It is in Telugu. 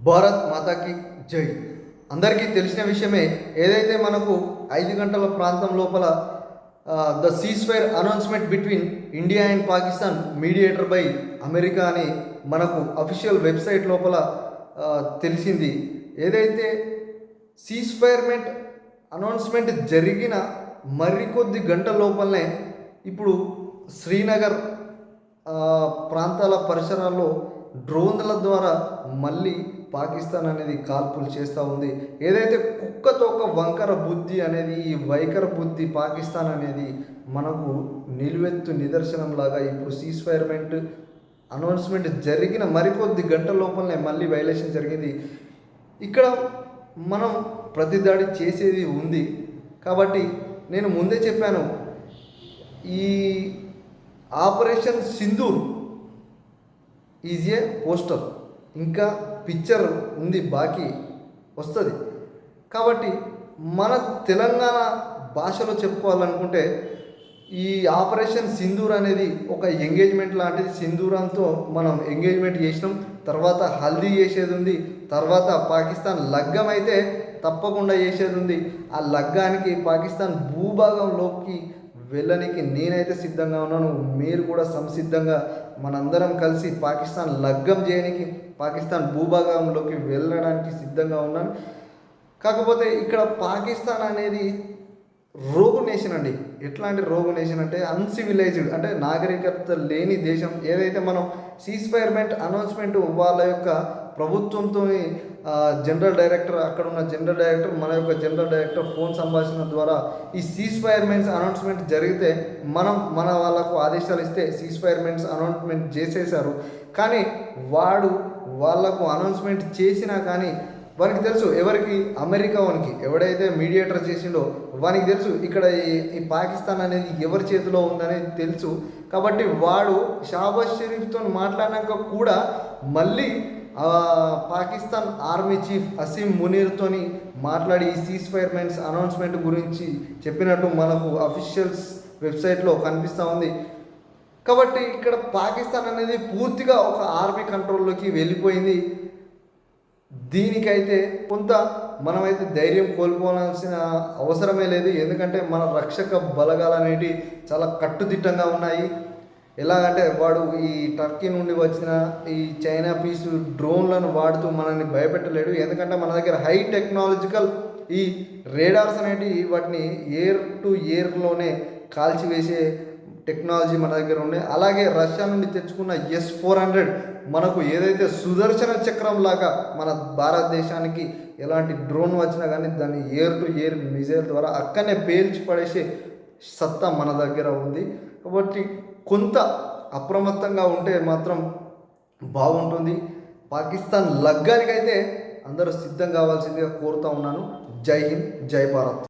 భారత్ మాతాకి జై. అందరికీ తెలిసిన విషయమే. ఏదైతే మనకు 5 గంటల ప్రాంతం లోపల the cease fire announcement between India and Pakistan mediator by America అని మనకు అఫీషియల్ వెబ్సైట్ లోపల తెలిసింది. ఏదైతే సీజ్ ఫైర్మెంట్ అనౌన్స్మెంట్ జరిగిన మరికొద్ది గంటల లోపలనే ఇప్పుడు శ్రీనగర్ ప్రాంతాల పరిసరాల్లో డ్రోన్ల ద్వారా మళ్ళీ పాకిస్తాన్ అనేది కాల్పులు చేస్తూ ఉంది. ఏదైతే కుక్కతో ఒక వంకర బుద్ధి అనేది, ఈ వైఖర బుద్ధి పాకిస్తాన్ అనేది మనకు నిలువెత్తు నిదర్శనం లాగా ఇప్పుడు సీజ్ ఫైర్మెంట్ అనౌన్స్మెంట్ జరిగిన మరికొద్ది గంటల లోపలనే మళ్ళీ వైలేషన్ జరిగింది. ఇక్కడ మనం ప్రతిదాడి చేసేది ఉంది కాబట్టి నేను ముందే చెప్పాను, ఈ operation Sindoor is a poster, ఇంకా పిక్చర్ ఉంది, బాకీ వస్తుంది. కాబట్టి మన తెలంగాణ భాషలో చెప్పుకోవాలనుకుంటే ఈ ఆపరేషన్ సింధూర్ అనేది ఒక ఎంగేజ్మెంట్ లాంటిది. సింధూరంతో మనం ఎంగేజ్మెంట్ చేసినాం, తర్వాత హల్దీ చేసేది ఉంది, తర్వాత పాకిస్తాన్ లగ్గం అయితే తప్పకుండా చేసేది ఉంది. ఆ లగ్గానికి పాకిస్తాన్ భూభాగంలోకి వెళ్ళడానికి నేనైతే సిద్ధంగా ఉన్నాను. మీరు కూడా సంసిద్ధంగా మనందరం కలిసి పాకిస్తాన్ లగ్గం చేయడానికి, పాకిస్తాన్ భూభాగంలోకి వెళ్ళడానికి సిద్ధంగా ఉన్నాను. కాకపోతే ఇక్కడ పాకిస్తాన్ అనేది రోగు నేషన్ అండి. ఎట్లాంటి రోగు నేషన్ అంటే అన్సివిలైజ్డ్, అంటే నాగరికత లేని దేశం. ఏదైతే మనం సీజ్ ఫైర్మెంట్ అనౌన్స్మెంట్ వాళ్ళ యొక్క ప్రభుత్వంతో జనరల్ డైరెక్టర్, అక్కడ ఉన్న జనరల్ డైరెక్టర్, మన యొక్క జనరల్ డైరెక్టర్ ఫోన్ సంభాషణ ద్వారా ఈ సీజ్ ఫైర్మెంట్స్ అనౌన్స్మెంట్ జరిగితే మన వాళ్ళకు ఆదేశాలు ఇస్తే సీజ్ ఫైర్మెంట్స్ అనౌన్స్మెంట్ చేసేశారు. కానీ వాళ్లకు అనౌన్స్మెంట్ చేసినా కానీ వానికి తెలుసు, ఎవరికి, అమెరికా వానికి, ఎవడైతే మీడియేటర్ చేసిండో వానికి తెలుసు ఇక్కడ ఈ పాకిస్తాన్ అనేది ఎవరి చేతిలో ఉందనేది తెలుసు. కాబట్టి వాడు షాబాజ్ షరీఫ్తో మాట్లాడినాక కూడా మళ్ళీ పాకిస్తాన్ ఆర్మీ చీఫ్ అసీం మునీర్తోని మాట్లాడి ఈ సీజ్ ఫైర్మెంట్స్ అనౌన్స్మెంట్ గురించి చెప్పినట్టు మనకు అఫీషియల్స్ వెబ్సైట్లో కనిపిస్తూ ఉంది. కాబట్టి ఇక్కడ పాకిస్తాన్ అనేది పూర్తిగా ఒక ఆర్మీ కంట్రోల్లోకి వెళ్ళిపోయింది. దీనికైతే కొంత మనమైతే ధైర్యం కోల్పోవాల్సిన అవసరమే లేదు. ఎందుకంటే మన రక్షక బలగాలు అనేవి చాలా కట్టుదిట్టంగా ఉన్నాయి. ఎలాగంటే వాడు ఈ టర్కీ నుండి వచ్చిన ఈ చైనా పీస్ డ్రోన్లను వాడుతూ మనల్ని భయపెట్టలేడు. ఎందుకంటే మన దగ్గర హై టెక్నాలజికల్ ఈ రేడార్స్ అనేటివి వాటిని ఎయిర్ టు ఎయిర్లోనే కాల్చివేసే టెక్నాలజీ మన దగ్గర ఉన్నాయి. అలాగే రష్యా నుండి తెచ్చుకున్న S-400 మనకు ఏదైతే సుదర్శన చక్రం లాగా మన భారతదేశానికి ఎలాంటి డ్రోన్ వచ్చినా కానీ దాన్ని ఎయిర్ టు ఎయిర్ మిజైల్ ద్వారా అక్కడనే పేల్చి పడేసే సత్తా మన దగ్గర ఉంది. కాబట్టి కొంత అప్రమత్తంగా ఉంటే మాత్రం బాగుంటుంది. పాకిస్తాన్ లగ్గానికైతే అందరూ సిద్ధం కావాల్సిందిగా కోరుతూ ఉన్నాను. జై హింద్, జై భారత్.